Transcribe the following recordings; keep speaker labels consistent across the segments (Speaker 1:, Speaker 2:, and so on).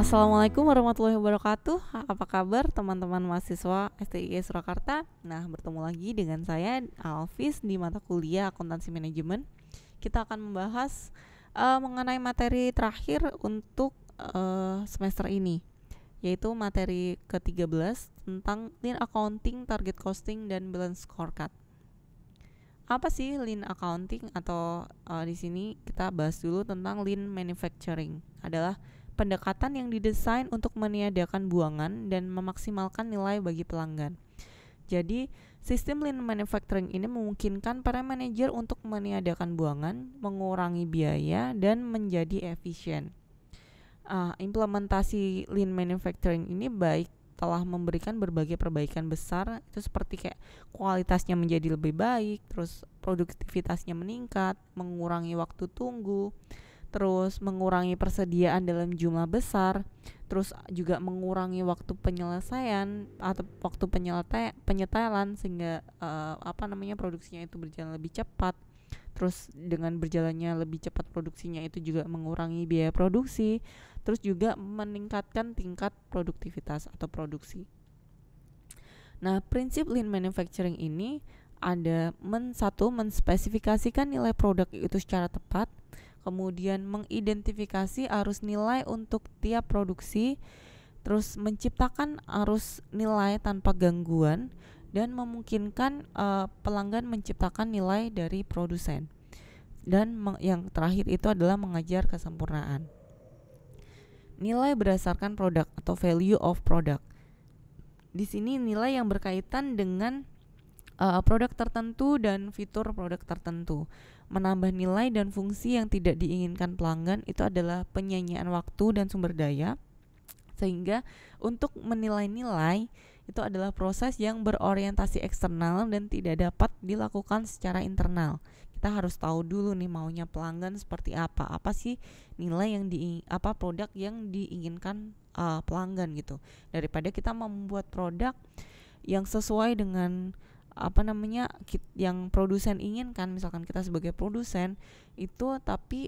Speaker 1: Assalamualaikum warahmatullahi wabarakatuh. Apa kabar teman-teman mahasiswa STIG Surakarta? Nah, bertemu lagi dengan saya Alvis di mata kuliah Akuntansi Manajemen. Kita akan membahas mengenai materi terakhir untuk semester ini, yaitu materi ke-13 tentang Lean Accounting, Target Costing, dan Balance Scorecard. Apa sih Lean Accounting atau di sini kita bahas dulu tentang Lean Manufacturing. Adalah pendekatan yang didesain untuk meniadakan buangan dan memaksimalkan nilai bagi pelanggan. Jadi, sistem Lean Manufacturing ini memungkinkan para manajer untuk meniadakan buangan, mengurangi biaya, dan menjadi efisien. Implementasi Lean Manufacturing ini baik telah memberikan berbagai perbaikan besar, itu seperti kayak kualitasnya menjadi lebih baik, terus produktivitasnya meningkat, mengurangi waktu tunggu, terus mengurangi persediaan dalam jumlah besar, terus juga mengurangi waktu penyelesaian atau waktu penyetelan sehingga produksinya itu berjalan lebih cepat. Terus dengan berjalannya lebih cepat produksinya itu juga mengurangi biaya produksi, terus juga meningkatkan tingkat produktivitas atau produksi. Nah, prinsip Lean Manufacturing ini ada menspesifikasikan nilai produk itu secara tepat, kemudian mengidentifikasi arus nilai untuk tiap produksi, terus menciptakan arus nilai tanpa gangguan, dan memungkinkan pelanggan menciptakan nilai dari produsen. Dan yang terakhir itu adalah mengajar kesempurnaan. Nilai berdasarkan produk atau value of product. Di sini nilai yang berkaitan dengan produk tertentu dan fitur produk tertentu. Menambah nilai dan fungsi yang tidak diinginkan pelanggan itu adalah penyanyian waktu dan sumber daya. Sehingga untuk menilai nilai itu adalah proses yang berorientasi eksternal dan tidak dapat dilakukan secara internal. Kita harus tahu dulu nih maunya pelanggan seperti apa. Apa sih nilai yang produk yang diinginkan pelanggan gitu. Daripada kita membuat produk yang sesuai dengan yang produsen inginkan, misalkan kita sebagai produsen itu, tapi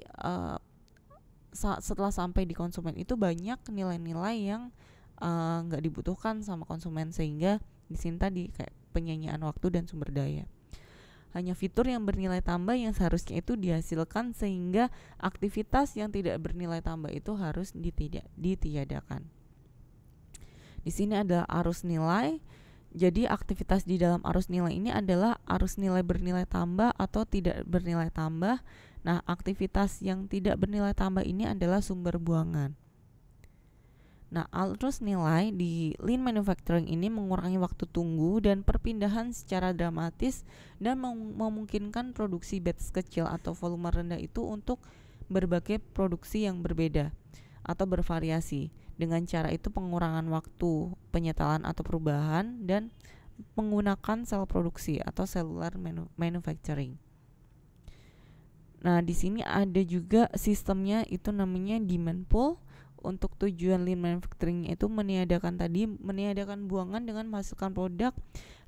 Speaker 1: setelah sampai di konsumen itu banyak nilai-nilai yang nggak dibutuhkan sama konsumen, sehingga di sini tadi kayak penyanyian waktu dan sumber daya. Hanya fitur yang bernilai tambah yang seharusnya itu dihasilkan, sehingga aktivitas yang tidak bernilai tambah itu harus ditiadakan. Di sini ada arus nilai. Jadi aktivitas di dalam arus nilai ini adalah arus nilai bernilai tambah atau tidak bernilai tambah. Nah, aktivitas yang tidak bernilai tambah ini adalah sumber buangan. Nah, arus nilai di Lean Manufacturing ini mengurangi waktu tunggu dan perpindahan secara dramatis dan memungkinkan produksi batch kecil atau volume rendah itu untuk berbagai produksi yang berbeda atau bervariasi. Dengan cara itu pengurangan waktu penyetelan atau perubahan dan menggunakan sel produksi atau cellular manufacturing. Nah, di sini ada juga sistemnya itu namanya demand pool. Untuk tujuan Lean Manufacturing itu meniadakan buangan dengan menghasilkan produk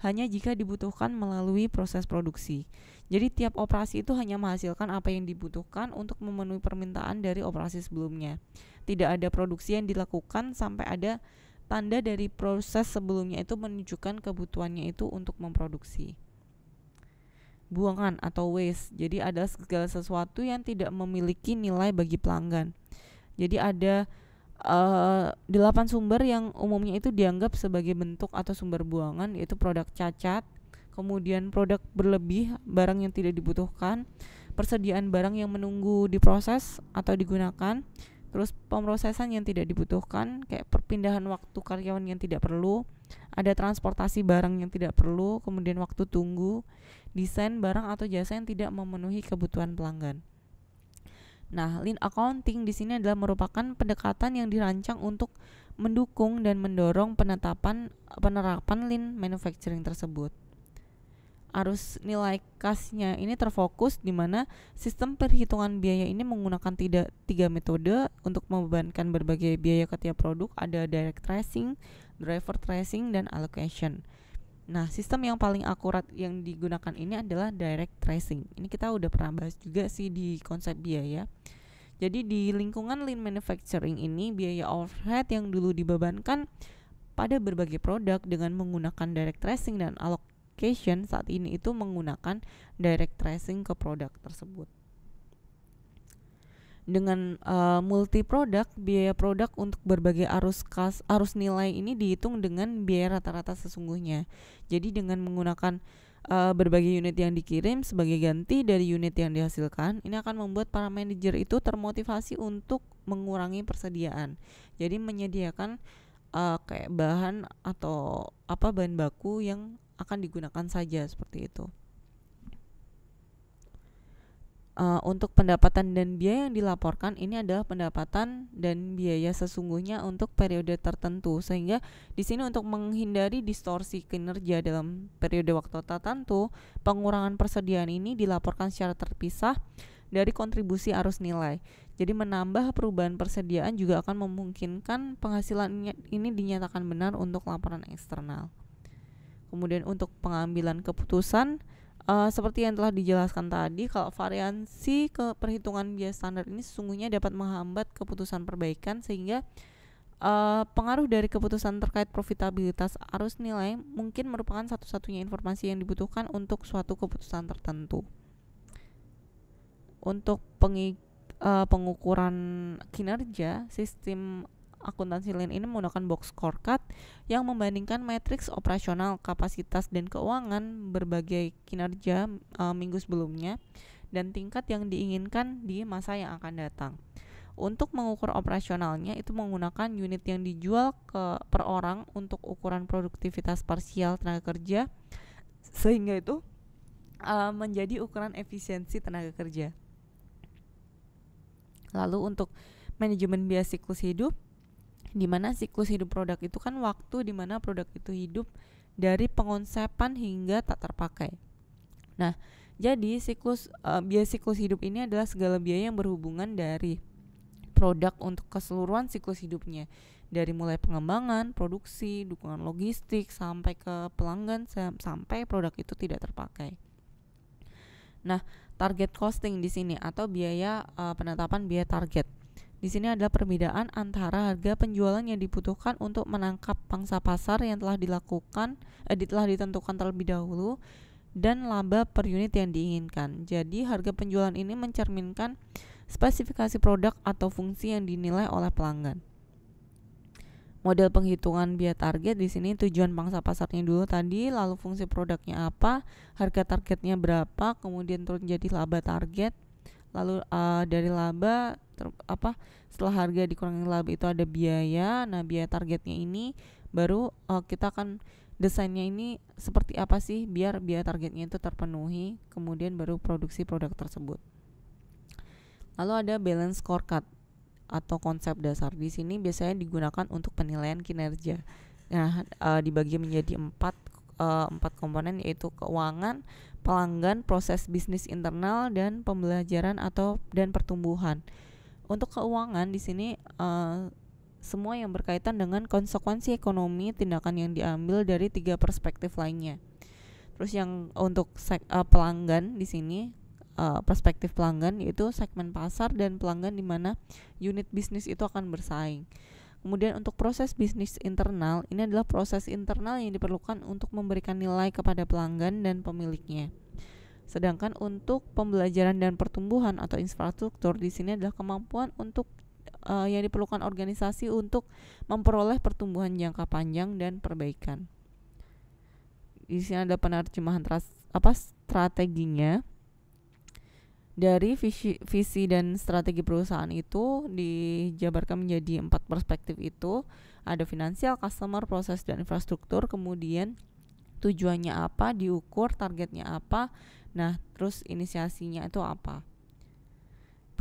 Speaker 1: hanya jika dibutuhkan melalui proses produksi. Jadi tiap operasi itu hanya menghasilkan apa yang dibutuhkan untuk memenuhi permintaan dari operasi sebelumnya. Tidak ada produksi yang dilakukan sampai ada tanda dari proses sebelumnya itu menunjukkan kebutuhannya itu untuk memproduksi. Buangan atau waste, jadi ada segala sesuatu yang tidak memiliki nilai bagi pelanggan. Jadi ada 8 sumber yang umumnya itu dianggap sebagai bentuk atau sumber buangan, yaitu produk cacat, kemudian produk berlebih, barang yang tidak dibutuhkan, persediaan barang yang menunggu diproses atau digunakan, terus pemrosesan yang tidak dibutuhkan, kayak perpindahan waktu karyawan yang tidak perlu, ada transportasi barang yang tidak perlu, kemudian waktu tunggu, desain barang atau jasa yang tidak memenuhi kebutuhan pelanggan. Nah, Lean Accounting di sini adalah merupakan pendekatan yang dirancang untuk mendukung dan mendorong penerapan Lean Manufacturing tersebut. Arus nilai kasnya ini terfokus di mana sistem perhitungan biaya ini menggunakan tiga metode untuk membebankan berbagai biaya ke tiap produk. Ada direct tracing, driver tracing, dan allocation. Nah, sistem yang paling akurat yang digunakan ini adalah direct tracing. Ini kita udah pernah bahas juga sih di konsep biaya. Jadi di lingkungan lean manufacturing ini, biaya overhead yang dulu dibebankan pada berbagai produk dengan menggunakan direct tracing dan allocation, saat ini itu menggunakan direct tracing ke produk tersebut. Dengan multi produk, biaya produk untuk berbagai arus nilai ini dihitung dengan biaya rata-rata sesungguhnya. Jadi dengan menggunakan berbagai unit yang dikirim sebagai ganti dari unit yang dihasilkan, ini akan membuat para manajer itu termotivasi untuk mengurangi persediaan. Jadi menyediakan kayak bahan atau bahan baku yang akan digunakan saja, seperti itu. Untuk pendapatan dan biaya yang dilaporkan, ini adalah pendapatan dan biaya sesungguhnya untuk periode tertentu, sehingga di sini untuk menghindari distorsi kinerja dalam periode waktu tertentu, pengurangan persediaan ini dilaporkan secara terpisah dari kontribusi arus nilai. Jadi menambah perubahan persediaan juga akan memungkinkan penghasilan ini dinyatakan benar untuk laporan eksternal. Kemudian untuk pengambilan keputusan, seperti yang telah dijelaskan tadi, kalau variansi ke perhitungan biaya standar ini sesungguhnya dapat menghambat keputusan perbaikan, sehingga pengaruh dari keputusan terkait profitabilitas arus nilai mungkin merupakan satu-satunya informasi yang dibutuhkan untuk suatu keputusan tertentu. Untuk pengukuran kinerja, sistem akuntansi lean ini menggunakan box scorecard yang membandingkan matriks operasional, kapasitas, dan keuangan berbagai kinerja minggu sebelumnya dan tingkat yang diinginkan di masa yang akan datang. Untuk mengukur operasionalnya itu menggunakan unit yang dijual per orang untuk ukuran produktivitas parsial tenaga kerja, sehingga itu menjadi ukuran efisiensi tenaga kerja. Lalu untuk manajemen biaya siklus hidup, di mana siklus hidup produk itu kan waktu di mana produk itu hidup dari pengonsepan hingga tak terpakai. Nah, jadi biaya siklus hidup ini adalah segala biaya yang berhubungan dari produk untuk keseluruhan siklus hidupnya, dari mulai pengembangan, produksi, dukungan logistik, sampai ke pelanggan, sampai produk itu tidak terpakai. Nah, target costing di sini atau biaya penetapan biaya target. Di sini adalah perbedaan antara harga penjualan yang dibutuhkan untuk menangkap pangsa pasar yang telah ditentukan terlebih dahulu dan laba per unit yang diinginkan. Jadi harga penjualan ini mencerminkan spesifikasi produk atau fungsi yang dinilai oleh pelanggan. Model penghitungan biaya target di sini tujuan pangsa pasarnya dulu tadi, lalu fungsi produknya apa, harga targetnya berapa, kemudian turun jadi laba target. Lalu dari laba setelah harga dikurangi laba itu ada biaya. Nah, biaya targetnya ini baru kita akan desainnya ini seperti apa sih biar biaya targetnya itu terpenuhi, kemudian baru produksi produk tersebut. Lalu ada balance scorecard atau konsep dasar. Di sini biasanya digunakan untuk penilaian kinerja. Nah, dibagi menjadi empat komponen, yaitu keuangan, pelanggan, proses bisnis internal, dan pembelajaran dan pertumbuhan. Untuk keuangan di sini semua yang berkaitan dengan konsekuensi ekonomi tindakan yang diambil dari 3 perspektif lainnya. Terus yang untuk pelanggan di sini perspektif pelanggan yaitu segmen pasar dan pelanggan di mana unit bisnis itu akan bersaing. Kemudian untuk proses bisnis internal, ini adalah proses internal yang diperlukan untuk memberikan nilai kepada pelanggan dan pemiliknya. Sedangkan untuk pembelajaran dan pertumbuhan atau infrastruktur, di sini adalah kemampuan untuk yang diperlukan organisasi untuk memperoleh pertumbuhan jangka panjang dan perbaikan. Di sini ada penerjemahan strateginya. Dari visi dan strategi perusahaan itu dijabarkan menjadi 4 perspektif itu. Ada finansial, customer, proses, dan infrastruktur. Kemudian tujuannya apa, diukur, targetnya apa. Nah, terus inisiasinya itu apa.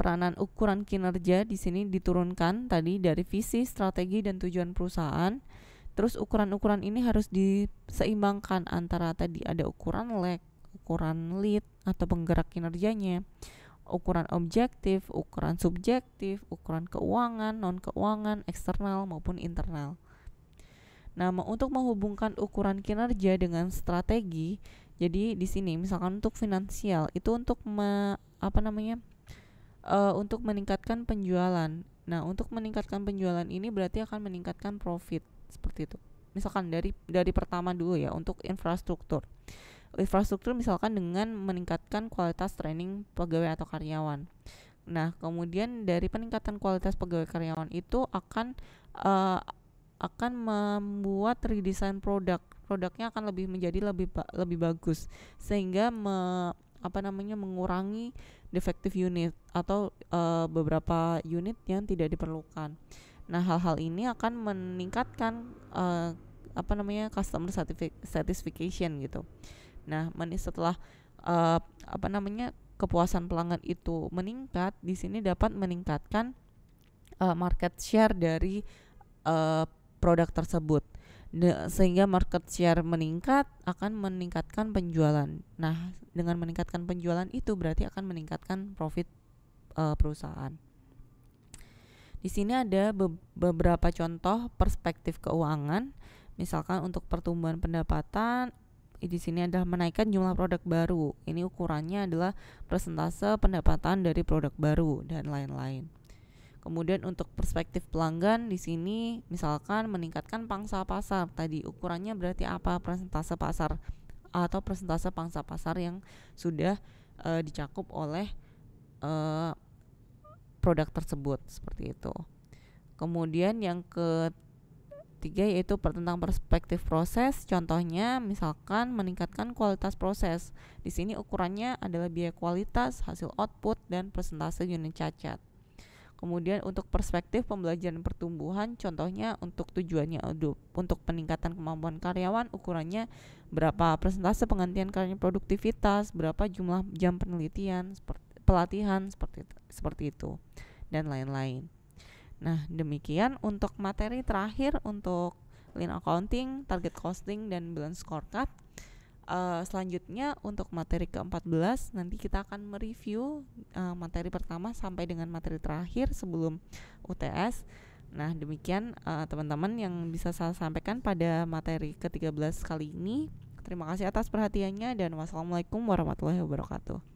Speaker 1: Peranan ukuran kinerja di sini diturunkan tadi dari visi, strategi, dan tujuan perusahaan. Terus ukuran-ukuran ini harus diseimbangkan antara tadi ada ukuran lag, ukuran lead atau penggerak kinerjanya, ukuran objektif, ukuran subjektif, ukuran keuangan, non-keuangan, eksternal maupun internal. Nah, untuk menghubungkan ukuran kinerja dengan strategi, jadi di sini misalkan untuk finansial itu untuk untuk meningkatkan penjualan. Nah, untuk meningkatkan penjualan ini berarti akan meningkatkan profit seperti itu. Misalkan dari pertama dulu ya, untuk infrastruktur. Infrastruktur misalkan dengan meningkatkan kualitas training pegawai atau karyawan. Nah, kemudian dari peningkatan kualitas pegawai karyawan itu akan membuat redesign produknya akan menjadi lebih bagus, sehingga mengurangi defective unit atau beberapa unit yang tidak diperlukan. Nah, hal-hal ini akan meningkatkan customer satisfaction gitu. Nah, setelah kepuasan pelanggan itu meningkat, di sini dapat meningkatkan market share dari produk tersebut. Sehingga market share meningkat akan meningkatkan penjualan. Nah, dengan meningkatkan penjualan itu berarti akan meningkatkan profit perusahaan. Di sini ada beberapa contoh perspektif keuangan. Misalkan untuk pertumbuhan pendapatan, di sini adalah menaikkan jumlah produk baru. Ini ukurannya adalah persentase pendapatan dari produk baru dan lain-lain. Kemudian untuk perspektif pelanggan, di sini misalkan meningkatkan pangsa pasar. Tadi ukurannya berarti apa? Persentase pasar atau persentase pangsa pasar yang sudah dicakup oleh produk tersebut, seperti itu. Kemudian yang ketiga yaitu tentang perspektif proses. Contohnya misalkan meningkatkan kualitas proses. Di sini ukurannya adalah biaya kualitas, hasil output, dan persentase unit cacat. Kemudian untuk perspektif pembelajaran pertumbuhan, contohnya untuk tujuannya untuk peningkatan kemampuan karyawan, ukurannya berapa persentase penggantian karya produktivitas, berapa jumlah jam penelitian, pelatihan, seperti itu dan lain-lain. Nah, demikian untuk materi terakhir untuk lean accounting, target costing, dan balance scorecard. Selanjutnya untuk materi ke-14 nanti kita akan mereview materi pertama sampai dengan materi terakhir sebelum UTS. Nah, demikian teman-teman yang bisa saya sampaikan pada materi ke-13 kali ini. Terima kasih atas perhatiannya dan wassalamualaikum warahmatullahi wabarakatuh.